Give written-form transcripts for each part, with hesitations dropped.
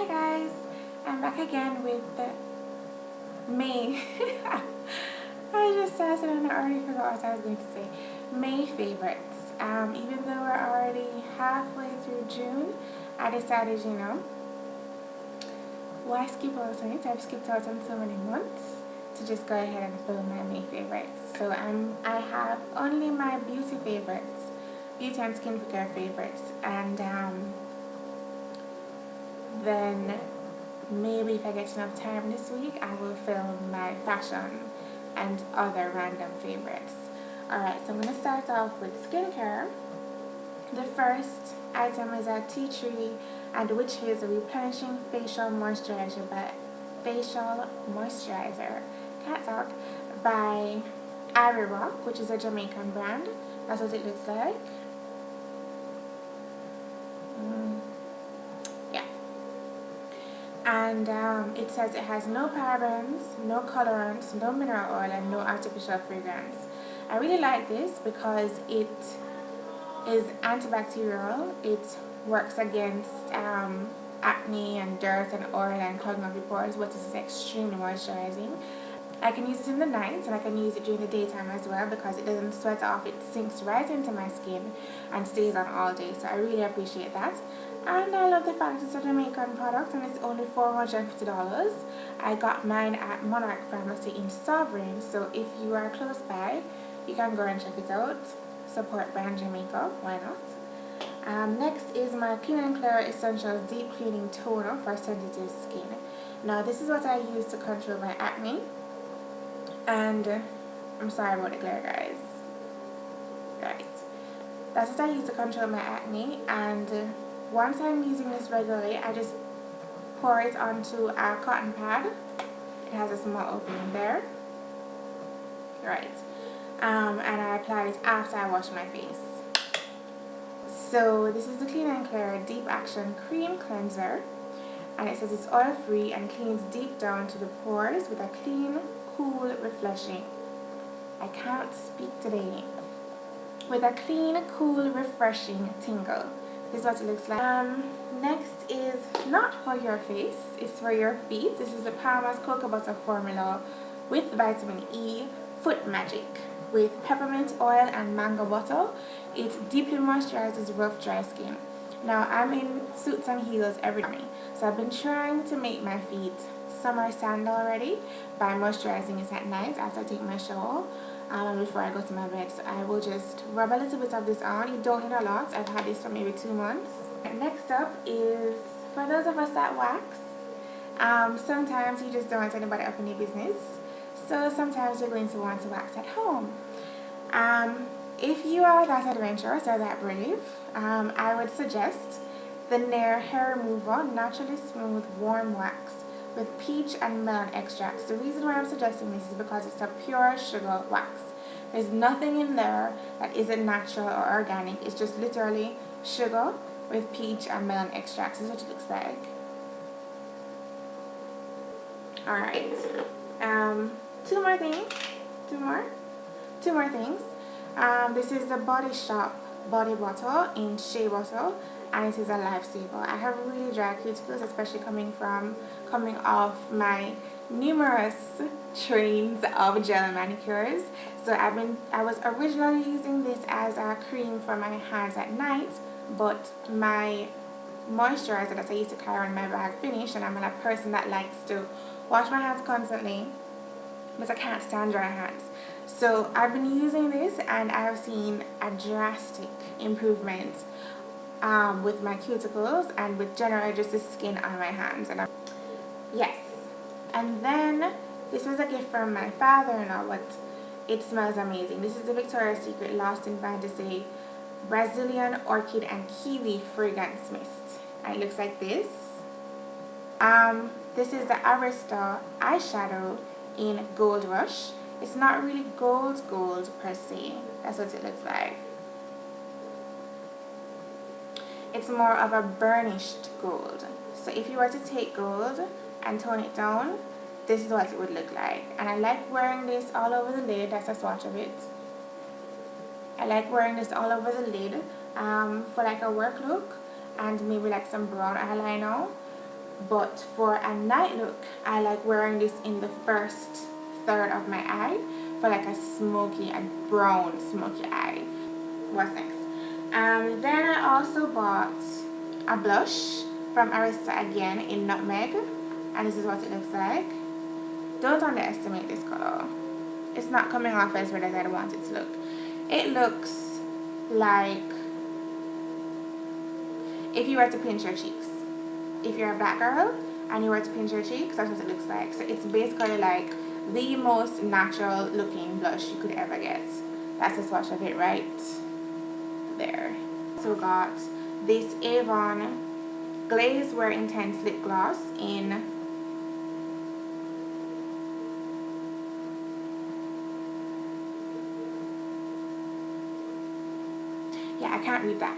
Hi guys, I'm back again with May. I just started and I already forgot what I was going to say. May favorites. Even though we're already halfway through June, I decided, why skip out on it? I've skipped out on so many months to just go ahead and film my May favorites. So I have only my beauty favorites, beauty and skincare favorites, and then maybe if I get enough time this week, I will film my fashion and other random favorites. Alright, so I'm going to start off with skincare. The first item is a tea tree and witch hazel replenishing facial moisturizer can't talk, by Rock, which is a Jamaican brand. That's what it looks like. And it says it has no parabens, no colorants, no mineral oil, and no artificial fragrance. I really like this because it is antibacterial. It works against acne and dirt and oil and clogging of the pores, but it is extremely moisturizing. I can use it in the night and I can use it during the daytime as well because it doesn't sweat off. It sinks right into my skin and stays on all day, so I really appreciate that. And I love the fact it's a Jamaican product and it's only $450. I got mine at Monarch Pharmacy in Sovereign, so if you are close by, you can go and check it out. Support brand Jamaica, why not? Next is my Clean and Clear Essentials Deep Cleaning Toner for sensitive skin. Now this is what I use to control my acne, and I'm sorry about the glare, guys. Right, that's what I use to control my acne, and once I'm using this regularly, I just pour it onto a cotton pad. It has a small opening there. Right. And I apply it after I wash my face. So this is the Clean and Clear Deep Action Cream Cleanser. And it says it's oil free and cleans deep down to the pores with a clean, cool, refreshing. I can't speak today. With a clean, cool, refreshing tingle. This is what it looks like. Next is not for your face, it's for your feet. This is the Palmer's Cocoa Butter Formula with vitamin E Foot Magic with peppermint oil and mango butter. It deeply moisturizes rough, dry skin. Now I'm in suits and heels every day, so I've been trying to make my feet summer sand already by moisturizing it at night after I take my shower. Before I go to my bed, so I will just rub a little bit of this on. You don't need a lot. I've had this for maybe 2 months. Next up is for those of us that wax. Sometimes you just don't want anybody up in your business, so sometimes you're going to want to wax at home. If you are that adventurous or that brave, I would suggest the Nair Hair Remover Naturally Smooth Warm Wax with peach and melon extracts. The reason why I'm suggesting this is because it's a pure sugar wax. There's nothing in there that isn't natural or organic. It's just literally sugar with peach and melon extracts. This is what it looks like. Alright. Two more things. This is the Body Shop body bottle in shea bottle, and it is a lifesaver. I have really dry cuticles, especially coming off my numerous trains of gel manicures. So I was originally using this as a cream for my hands at night, but my moisturizer that I used to carry in my bag finished, and I'm a person that likes to wash my hands constantly, but I can't stand dry hands. So I've been using this and I have seen a drastic improvement with my cuticles and with generally just the skin on my hands. And yes. And then this was a gift from my father-in-law, but it smells amazing. This is the Victoria's Secret Lost in Fantasy Brazilian Orchid and Kiwi Fragrance Mist. And it looks like this. This is the Arista eyeshadow in Gold Rush. It's not really gold per se. That's what it looks like. It's more of a burnished gold. So if you were to take gold and tone it down, this is what it would look like. And I like wearing this all over the lid. That's a swatch of it. I like wearing this all over the lid for like a work look and maybe like some brown eyeliner. but for a night look, I like wearing this in the first third of my eye for like a smoky, a brown smoky eye. What's next? Then I also bought a blush from Arista again in Nutmeg, and this is what it looks like. Don't underestimate this color. It's not coming off as red as I want it to look. It looks like if you were to pinch your cheeks. If you're a black girl and you were to pinch your cheeks, that's what it looks like. So it's basically like the most natural looking blush you could ever get. That's a swatch of it right there. So got this Avon Glaze Wear Intense Lip Gloss in I can't read that.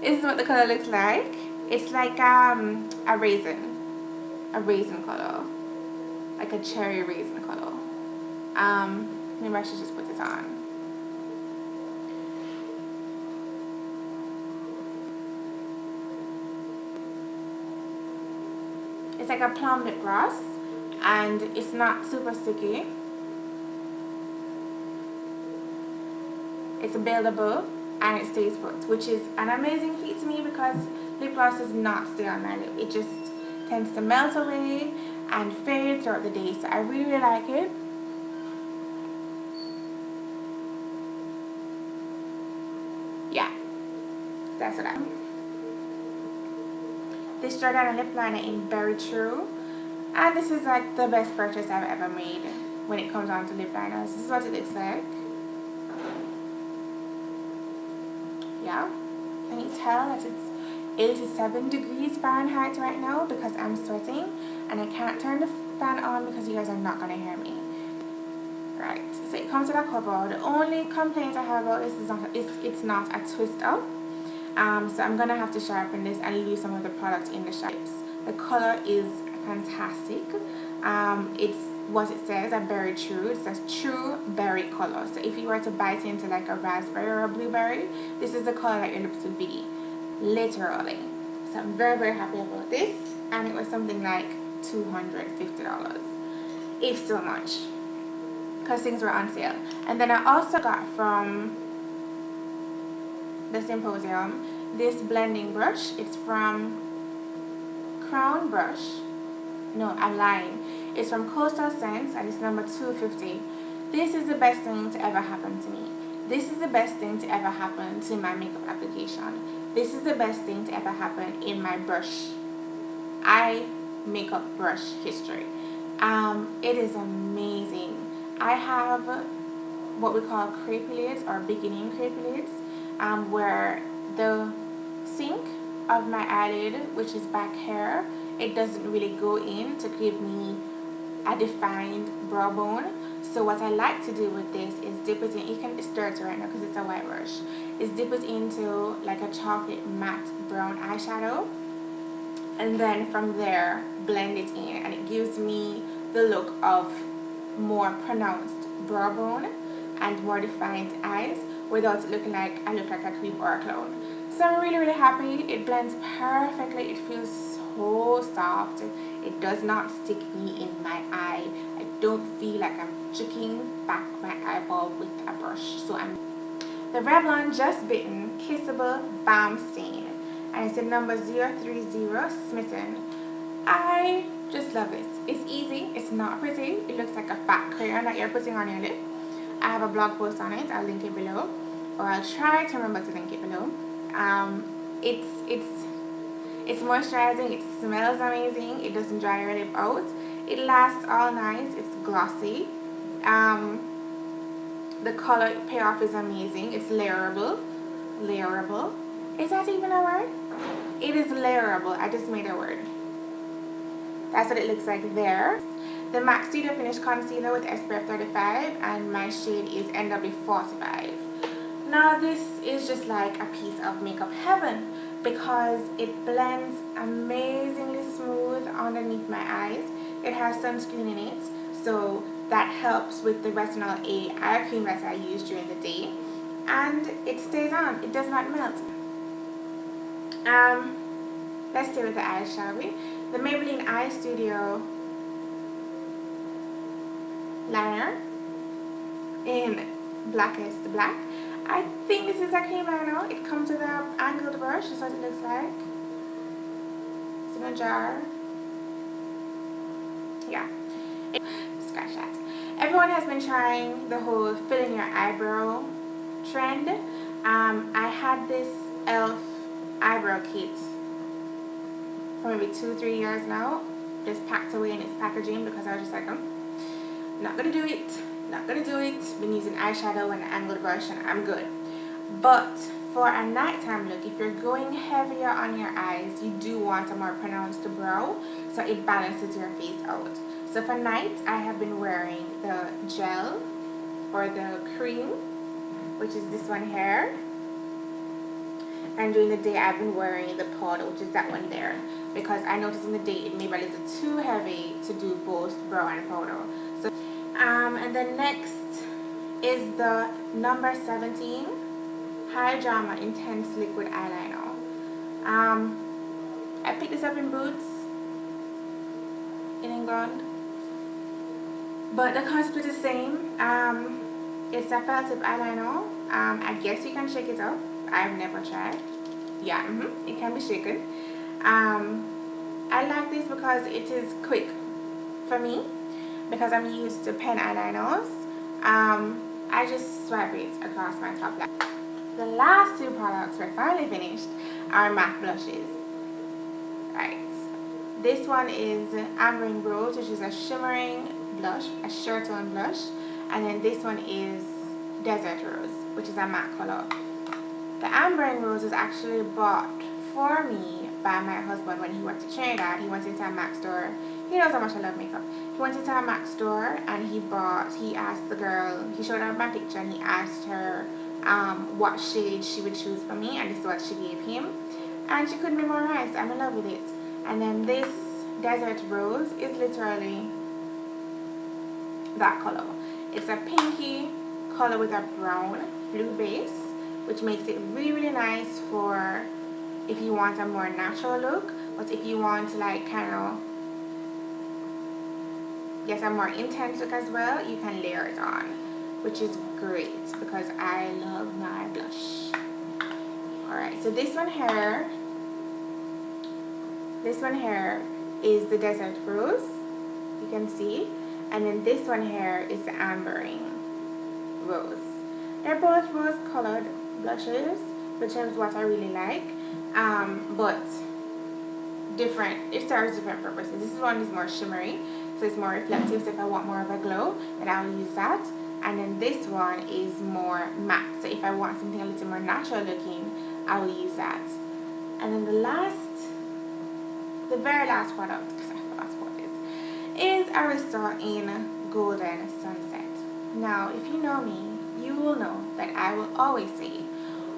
This is what the color looks like. It's like a raisin color, like a cherry raisin color. Maybe I should just put this on. It's like a plum lip gloss, and it's not super sticky. It's buildable and it stays put, which is an amazing feat to me because lip gloss does not stay on my lip. It just tends to melt away and fade throughout the day. So I really, really like it. Yeah, that's what I am. This Jordana lip liner in Berry True, and this is like the best purchase I've ever made when it comes on to lip liners. This is what it looks like. Yeah, can you tell that it's 87 degrees Fahrenheit right now because I'm sweating and I can't turn the fan on because you guys are not gonna hear me. Right, so it comes with a cover. The only complaint I have about this is it's not a twist up. So I'm gonna have to sharpen this and leave some of the product in the shapes. The color is fantastic. It's what it says, a berry true. It says true berry color. So if you were to bite into like a raspberry or a blueberry, this is the color that your lips would be, literally. So I'm very, very happy about this, and it was something like $250, if so much, because things were on sale. And then I also got from the Symposium this blending brush. It's from Crown Brush. No, I'm lying. It's from Coastal Scents and it's number 250. This is the best thing to ever happen to me. This is the best thing to ever happen to my makeup application. This is the best thing to ever happen in my eye makeup brush history. It is amazing. I have what we call crepey lids or beginning crepey lids, where the sink of my eyelid, which is back here, it doesn't really go in to give me a defined brow bone. So what I like to do with this is dip it in. You can stir it right now because it's a white brush. Is dip it into like a chocolate matte brown eyeshadow, and then from there blend it in, and it gives me the look of more pronounced brow bone and more defined eyes without it looking like I look like a creep or a clown. So I'm really, really happy. It blends perfectly. It feels so soft. It does not stick me in my eye. I don't feel like I'm chiking back my eyeball with a brush. So I'm the Revlon Just Bitten Kissable Balm Stain, and it's in number 030 Smitten. I just love this. It's easy. It's not pretty. It looks like a fat crayon that you're putting on your lip. I have a blog post on it. I'll link it below, or I'll try to remember to link it below. It's moisturizing. It smells amazing. It doesn't dry your lip out. It lasts all night. It's glossy. The color payoff is amazing. It's layerable. Layerable. Is that even a word? It is layerable. I just made a word. That's what it looks like there. The MAC Studio Finish Concealer with SPF 35, and my shade is NW45. Now this is just like a piece of makeup heaven because it blends amazingly smooth underneath my eyes. It has sunscreen in it, so that helps with the retinol A eye cream that I use during the day, and it stays on. It does not melt. let's stay with the eyes, shall we? The Maybelline Eye Studio liner in Blackest Black. I think this is a cream liner. It comes with an angled brush. This is what it looks like. It's in a jar. Yeah. Scratch that. Everyone has been trying the whole fill in your eyebrow trend. I had this e.l.f. eyebrow kit for maybe 2-3 years now, just packed away in its packaging because I was just like, not gonna do it, not gonna do it. Been using eyeshadow and an angled brush and I'm good. But for a nighttime look, if you're going heavier on your eyes, you do want a more pronounced brow, so it balances your face out. So for night, I have been wearing the gel or the cream, which is this one here. And during the day, I've been wearing the powder, which is that one there, because I noticed in the day it may be a little too heavy to do both brow and powder. So, and then next is the number 17 High Drama Intense Liquid Eyeliner. I picked this up in Boots in England, but the concept is the same. It's a felt tip eyeliner. I guess you can shake it up. I've never tried. Yeah, it can be shaken. I like this because it is quick for me, because I'm used to pen eyeliners. I just swipe it across my top lip. The last two products we're finally finished are MAC blushes. Right. This one is Ambering Rose, which is a shimmering blush, a sheer tone blush. And then this one is Desert Rose, which is a matte color. The Ambering Rose was actually bought for me by my husband when he went to Trinidad. He went into a MAC store. He knows how much I love makeup. He went into a MAC store and he asked the girl, he showed her my picture and he asked her what shade she would choose for me, and this is what she gave him. And she couldn't be more right. I'm in love with it. And then this Desert Rose is literally that color. It's a pinky color with a brown blue base, which makes it really nice for if you want a more natural look, but if you want to like kind of get a more intense look as well, you can layer it on, which is great because I love my blush. Alright, so this one here is the Desert Rose, you can see, and then this one here is the Ambering Rose. They're both rose colored blushes, which is what I really like, but different. It serves different purposes. This one is more shimmery, so it's more reflective, so if I want more of a glow, then I will use that. And then this one is more matte, so if I want something a little more natural looking, I will use that. And then the very last product, because I forgot what it is Arista in Golden Sunset. Now, if you know me, you will know that I will always say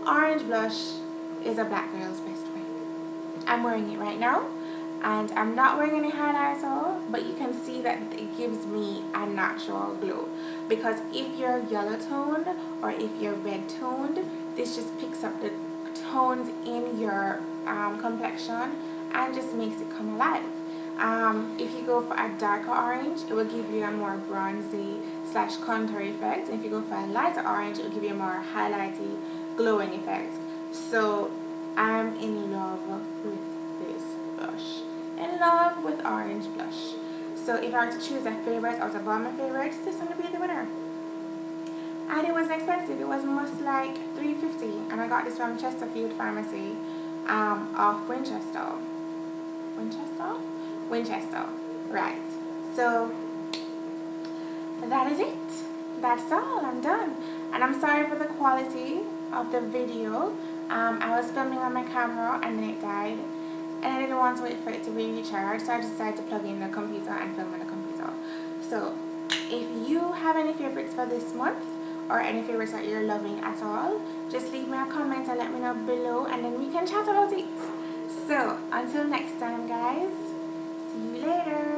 orange blush is a black girl's best friend. I'm wearing it right now, and I'm not wearing any highlighter, but you can see that it gives me a natural glow, because if you're yellow toned or if you're red toned, this just picks up the tones in your complexion and just makes it come alive. If you go for a darker orange, it will give you a more bronzy / contour effect, and if you go for a lighter orange, it will give you a more highlighty, glowing effect. So I'm in love with this blush, in love with orange blush. So if I were to choose a favorite out of all my favorites, this one would be the winner. And it wasn't expensive. It was most like $3.50, and I got this from Chesterfield Pharmacy off Winchester, right. So that is it. That's all. I'm done. And I'm sorry for the quality of the video. I was filming on my camera and then it died, and I didn't want to wait for it to be recharged, so I decided to plug in the computer and film on the computer. So if you have any favorites for this month, or any favorites that you're loving at all, just leave me a comment and let me know below, and then we can chat about it. So until next time, guys, see you later.